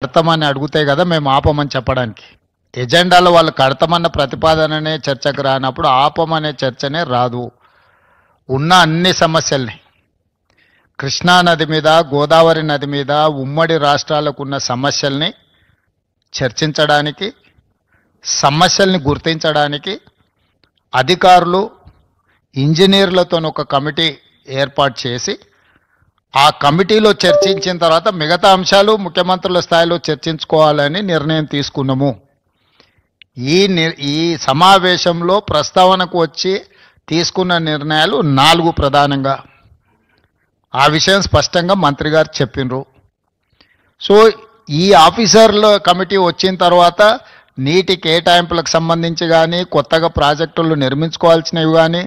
కడతామని అడిగితే కదా మేము ఆపమని చెప్పడానికి. ఎజెండాలో వాళ్ళు కడతామన్న ప్రతిపాదననే చర్చకు రానప్పుడు ఆపమనే చర్చనే రాదు. ఉన్న అన్ని సమస్యల్ని కృష్ణానది మీద, గోదావరి నది మీద, ఉమ్మడి రాష్ట్రాలకు ఉన్న సమస్యల్ని చర్చించడానికి, సమస్యల్ని గుర్తించడానికి అధికారులు ఇంజనీర్లతో ఒక కమిటీ ఏర్పాటు చేసి ఆ కమిటీలో చర్చించిన తర్వాత మిగతా అంశాలు ముఖ్యమంత్రుల స్థాయిలో చర్చించుకోవాలని నిర్ణయం తీసుకున్నాము. ఈ సమావేశంలో ప్రస్తావనకు వచ్చి తీసుకున్న నిర్ణయాలు 4 ప్రధానంగా. ఆ విషయం స్పష్టంగా మంత్రి గారు చెప్పినరు. సో ఈ ఆఫీసర్ల కమిటీ వచ్చిన తర్వాత నీటి కేటాయింపులకు సంబంధించి కానీ, కొత్తగా ప్రాజెక్టులు నిర్మించుకోవాల్సినవి కానీ,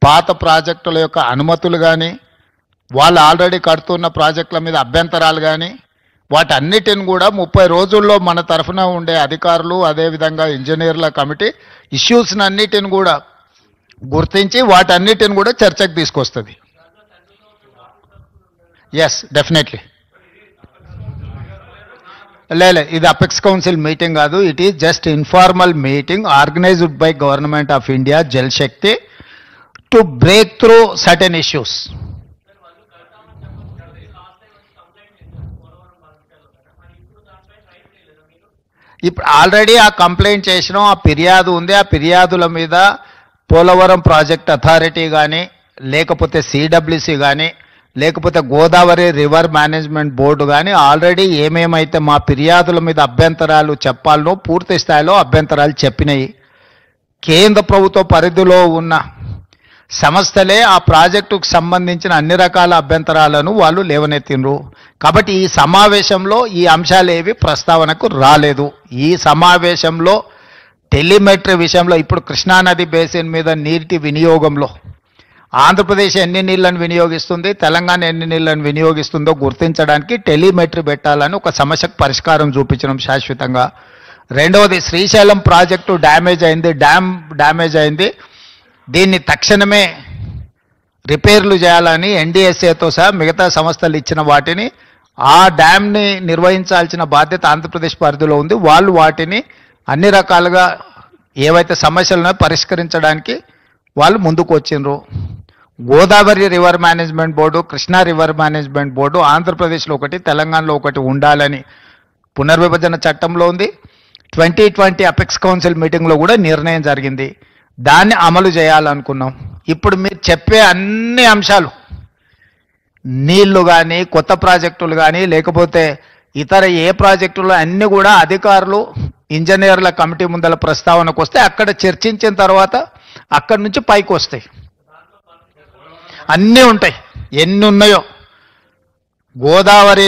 పాత ప్రాజెక్టుల యొక్క అనుమతులు కానీ, వాళ్ళు ఆల్రెడీ కడుతున్న ప్రాజెక్టుల మీద అభ్యంతరాలు కానీ, వాటన్నిటిని కూడా 30 రోజుల్లో మన తరఫున ఉండే అధికారులు, అదేవిధంగా ఇంజనీర్ల కమిటీ ఇష్యూస్ని అన్నిటిని కూడా గుర్తించి వాటన్నిటిని కూడా చర్చకు తీసుకొస్తుంది. Yes, definitely. లేదు, ఇది అపెక్స్ కౌన్సిల్ మీటింగ్ కాదు. It is just informal meeting organised by government of India, Jal Shakti, to break through certain issues. ఇప్పుడు ఆల్రెడీ ఆ కంప్లైంట్ చేసినాం, ఆ ఫిర్యాదు ఉంది. ఆ ఫిర్యాదుల మీద పోలవరం ప్రాజెక్ట్ అథారిటీ కానీ, లేకపోతే సిడబ్ల్యూసి కానీ, లేకపోతే గోదావరి రివర్ మేనేజ్మెంట్ బోర్డు కానీ ఆల్రెడీ ఏమేమైతే మా ఫిర్యాదుల మీద అభ్యంతరాలు చెప్పాలనో పూర్తి స్థాయిలో అభ్యంతరాలు చెప్పినాయి. కేంద్ర ప్రభుత్వ పరిధిలో ఉన్న సంస్థలే ఆ ప్రాజెక్టుకు సంబంధించిన అన్ని రకాల అభ్యంతరాలను వాళ్ళు లేవనెత్తినరు. కాబట్టి ఈ సమావేశంలో ఈ అంశాలు ఏవి ప్రస్తావనకు రాలేదు. ఈ సమావేశంలో టెలిమెట్రీ విషయంలో ఇప్పుడు కృష్ణానది బేసిన్ మీద నీటి వినియోగంలో ఆంధ్రప్రదేశ్ ఎన్ని నీళ్లను వినియోగిస్తుంది, తెలంగాణ ఎన్ని నీళ్లను వినియోగిస్తుందో గుర్తించడానికి టెలిమెట్రీ పెట్టాలని ఒక సమస్యకు పరిష్కారం చూపించడం శాశ్వతంగా. రెండవది, శ్రీశైలం ప్రాజెక్టు డ్యామ్ డ్యామేజ్ అయింది, దీన్ని తక్షణమే రిపేర్లు చేయాలని ఎన్డీఎస్ఏతో సహా మిగతా సంస్థలు ఇచ్చిన వాటిని, ఆ డ్యామ్ని నిర్వహించాల్సిన బాధ్యత ఆంధ్రప్రదేశ్ పరిధిలో ఉంది. వాళ్ళు వాటిని అన్ని రకాలుగా ఏవైతే సమస్యలను పరిష్కరించడానికి వాళ్ళు ముందుకు వచ్చిండ్రు. Godavari river management board, Krishna river management board ఆంధ్రప్రదేశ్లో ఒకటి, తెలంగాణలో ఒకటి ఉండాలని పునర్విభజన చట్టంలో ఉంది. 2020 అపెక్స్ కౌన్సిల్ మీటింగ్లో కూడా నిర్ణయం జరిగింది. దాన్ని అమలు చేయాలనుకున్నాం. ఇప్పుడు మీరు చెప్పే అన్ని అంశాలు, నీళ్లు కానీ, కొత్త ప్రాజెక్టులు కానీ, లేకపోతే ఇతర ఏ ప్రాజెక్టులు అన్నీ కూడా అధికారులు ఇంజనీర్ల కమిటీ ముందల ప్రస్తావనకు వస్తే అక్కడ చర్చించిన తర్వాత అక్కడి నుంచి పైకి వస్తాయి. అన్నీ ఉంటాయి, ఎన్ని ఉన్నాయో. గోదావరి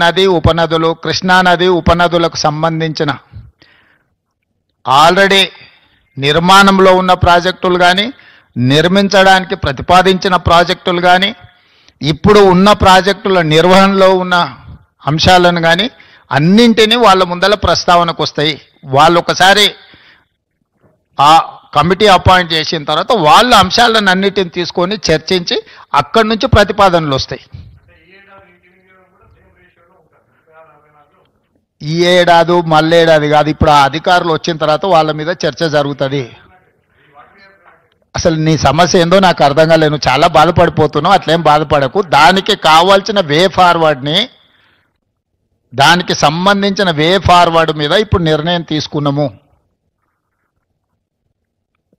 నది ఉపనదులు, కృష్ణానది ఉపనదులకు సంబంధించిన ఆల్రెడీ నిర్మాణంలో ఉన్న ప్రాజెక్టులు కానీ, నిర్మించడానికి ప్రతిపాదించిన ప్రాజెక్టులు కానీ, ఇప్పుడు ఉన్న ప్రాజెక్టుల నిర్వహణలో ఉన్న అంశాలను కానీ అన్నింటినీ వాళ్ళ ముందల ప్రస్తావనకు వస్తాయి. వాళ్ళు ఒకసారి ఆ కమిటీ అపాయింట్ చేసిన తర్వాత వాళ్ళ అంశాలను అన్నిటిని తీసుకొని చర్చించి అక్కడి నుంచి ప్రతిపాదనలు వస్తాయి. ఈ ఏడాది మళ్ళేడాది కాదు, ఇప్పుడు ఆ అధికారులు వచ్చిన తర్వాత వాళ్ళ మీద చర్చ జరుగుతుంది. అసలు నీ సమస్య ఏందో నాకు అర్థం కాలేదు, నువ్వు చాలా బాధపడిపోతున్నావు. అట్లేం బాధపడకు. దానికి కావాల్సిన దానికి సంబంధించిన వే ఫార్వర్డ్ మీద ఇప్పుడు నిర్ణయం తీసుకున్నాము.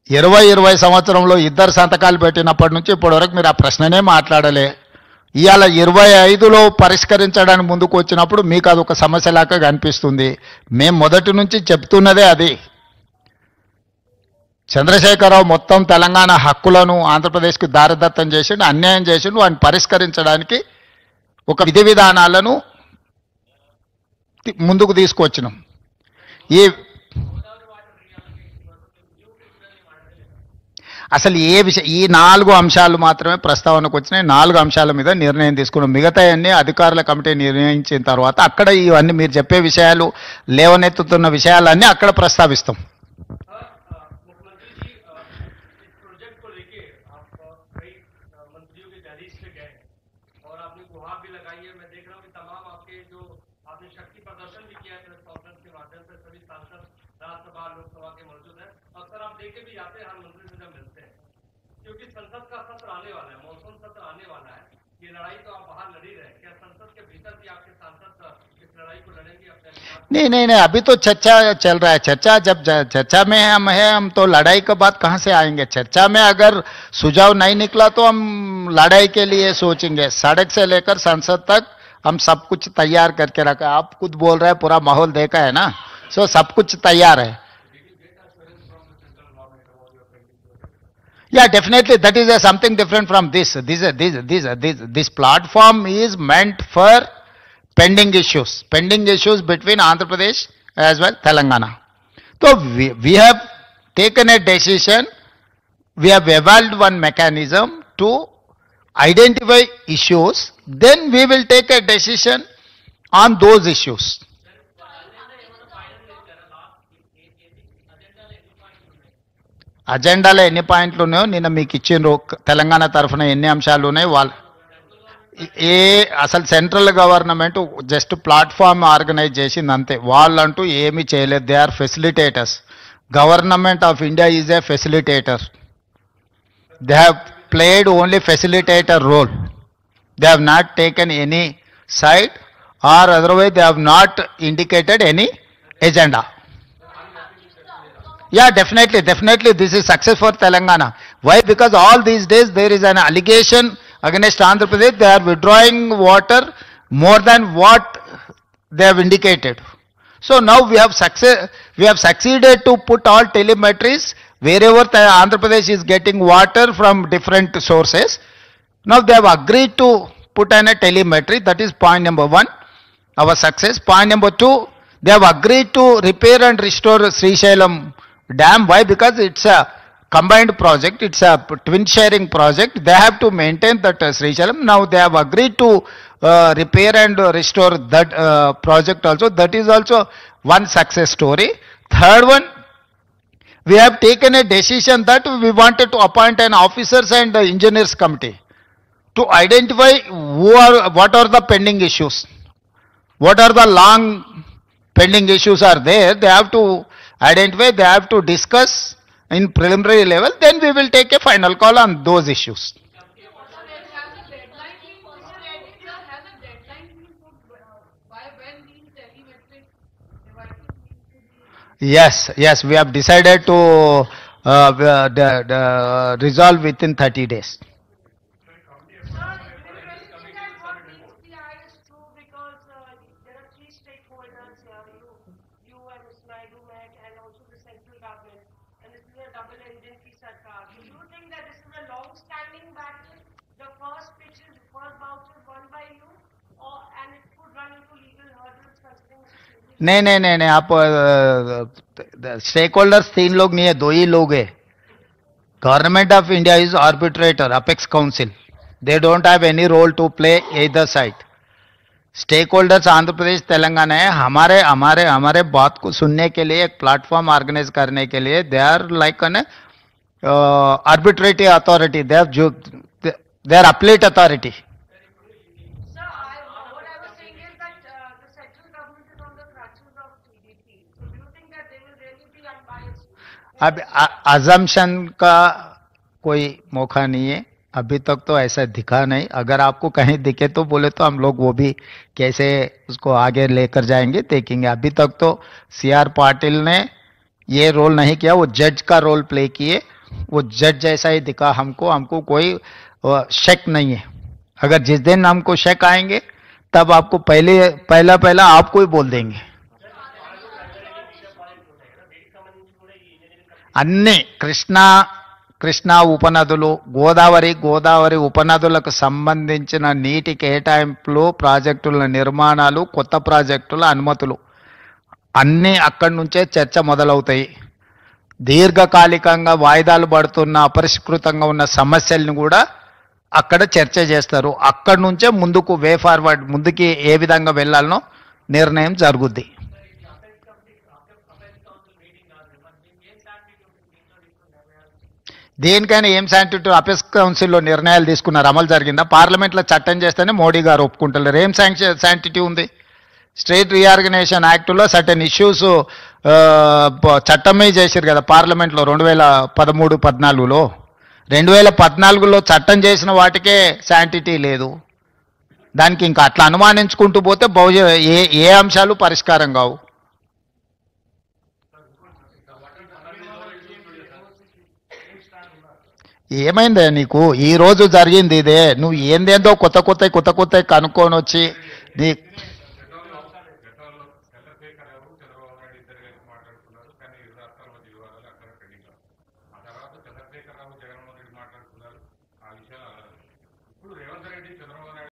2020 సంవత్సరంలో 2 సంతకాలు పెట్టినప్పటి నుంచి ఇప్పటి వరకు మీరు ఆ ప్రశ్ననే మాట్లాడలే. ఇవాళ 25లో పరిష్కరించడానికి ముందుకు వచ్చినప్పుడు మీకు అదొక సమస్యలాగా కనిపిస్తుంది. మేము మొదటి నుంచి చెప్తున్నదే అది. చంద్రశేఖరరావు మొత్తం తెలంగాణ హక్కులను ఆంధ్రప్రదేశ్కి దారదత్తం చేసిండు, అన్యాయం చేసిండు. వాటిని పరిష్కరించడానికి ఒక విధి విధానాలను ముందుకు తీసుకొచ్చినాం. అసలు ఈ 4 అంశాలు మాత్రమే ప్రస్తావనకు వచ్చినాయి. 4 అంశాల మీద నిర్ణయం తీసుకున్నాం. మిగతా అన్ని అధికారుల కమిటీ నిర్ణయించిన తర్వాత అక్కడ ఇవన్నీ మీరు చెప్పే విషయాలు, లేవనెత్తుతున్న విషయాలన్నీ అక్కడ ప్రస్తావిస్తాం. मंत्रियों के दहलीज पे गए और आपने गुहार भी लगाई है। मैं देख रहा हूँ कि तमाम आपके जो आपने है प्रेस कॉन्फ्रेंस के माध्यम से सभी सांसद राज्यसभा लोकसभा के मौजूद हैं। अक्सर आप देखे भी जाते हैं हर मंत्री से जब मिलते हैं, क्योंकि संसद का सत्र आने वाला है, मॉनसून सत्र आने वाला है। ये लड़ाई तो आप बाहर लड़ी रहे, क्या संसद के भीतर भी आपके सांसद इस लड़ाई को लड़ेंगे अपने अनुसार? नहीं नहीं नहीं, अभी तो चर्चा चल रहा है। चर्चा जब चर्चा में हम तो लड़ाई के बाद कहाँ से आएंगे? चर्चा में अगर सुझाव नहीं निकला तो हम लड़ाई के लिए सोचेंगे। सड़क से लेकर संसद तक हम सब कुछ तैयार करके रखा है। आप खुद बोल रहे हैं, पूरा माहौल देखा है ना, सो सब कुछ तैयार है। Yeah, definitely that is something different from this. This platform is meant for pending issues between Andhra Pradesh as well Telangana. So we have taken a decision, we have evolved one mechanism to identify issues, then we will take a decision on those issues. అజెండాలో ఎన్ని పాయింట్లు ఉన్నాయో నిన్న మీకు ఇచ్చిండ్రు. తెలంగాణ తరఫున ఎన్ని అంశాలు ఉన్నాయి వాళ్ళు అసలు central government just platform organise చేసింది అంతే. వాళ్ళంటూ ఏమీ చేయలేదు. They are facilitators. Government of India is a facilitator. They have played only facilitator role. They have not taken any side or otherwise they have not indicated any agenda. Yeah, definitely this is success for Telangana. Why? Because all these days there is an allegation against Andhra Pradesh. They are withdrawing water more than what they have indicated. So now we have succeeded to put all telemetries wherever Andhra Pradesh is getting water from different sources. Now they have agreed to put in a telemetry. That is point number 1, our success. Point number 2, they have agreed to repair and restore Srisailam dam. Why? Because it's a combined project, it's a twin sharing project. They have to maintain that Srisailam. Now they have agreed to repair and restore that project also. That is also one success story. Third one, we have taken a decision that we wanted to appoint an officers and engineers committee to identify what are the pending issues, what are the long pending issues are there. They have to identify, they have to discuss in preliminary level, then we will take a final call on those issues. Yes, we have decided to resolve within 30 days. नहीं, आप stake holders 3 लोग नहीं है, 2 ही लोग है. Government of India is arbitrator, apex council. They don't have any role to play either side. Stakeholders Andhra Pradesh Telangana है. हमारे बात को सुनने के लिए, एक प्लेटफॉर्म ऑर्गेनाइज करने के लिए they are like an arbitrative authority. They are appellate authority. अब अजम्पशन का कोई मौका नहीं है. अभी तक तो ऐसा दिखा नहीं. अगर आपको कहीं दिखे तो बोले तो हम लोग वो भी कैसे उसको आगे लेकर जाएंगे देखेंगे. अभी तक तो CR पाटिल ने ये रोल नहीं किया. वो जज का रोल प्ले किए. वो जज जैसा ही दिखा हमको कोई शक नहीं है. अगर जिस दिन हमको शक आएंगे तब आपको पहला आपको ही बोल देंगे. అన్ని కృష్ణా ఉపనదులు, గోదావరి ఉపనదులకు సంబంధించిన నీటి కేటాయింపులు, ప్రాజెక్టుల నిర్మాణాలు, కొత్త ప్రాజెక్టుల అనుమతులు అన్నీ అక్కడి నుంచే చర్చ మొదలవుతాయి. దీర్ఘకాలికంగా వాయిదాలు పడుతున్న, అపరిష్కృతంగా ఉన్న సమస్యలను కూడా అక్కడ చర్చ చేస్తారు. అక్కడి నుంచే ముందుకు వే ఫార్వర్డ్, ముందుకి ఏ విధంగా వెళ్ళాలనో నిర్ణయం జరుగుద్ది. దేనికైనా ఏం శాంటిటీ అపెక్స్ కౌన్సిల్లో నిర్ణయాలు తీసుకున్నారు, అమలు జరిగిందా? పార్లమెంట్లో చట్టం చేస్తేనే మోడీ గారు ఒప్పుకుంటలేరు. ఏం శాంటిటీ ఉంది? స్టేట్ రీఆర్గనైజేషన్ యాక్ట్లో సర్టెన్ ఇష్యూస్ చట్టమే చేశారు కదా పార్లమెంట్లో 2013-14లో. 2014లో చట్టం చేసిన వాటికే శాంటిటీ లేదు. దానికి ఇంకా అట్లా అనుమానించుకుంటూ పోతే ఏ అంశాలు పరిష్కారం కావు. ఏమైందే నీకు ఈ రోజు జరిగింది ఇదే. నువ్వు ఏందేందో కొత్త కనుక్కొని వచ్చి నీ ఇప్పుడు రేవంత్ రెడ్డి చంద్రబాబు నాయుడు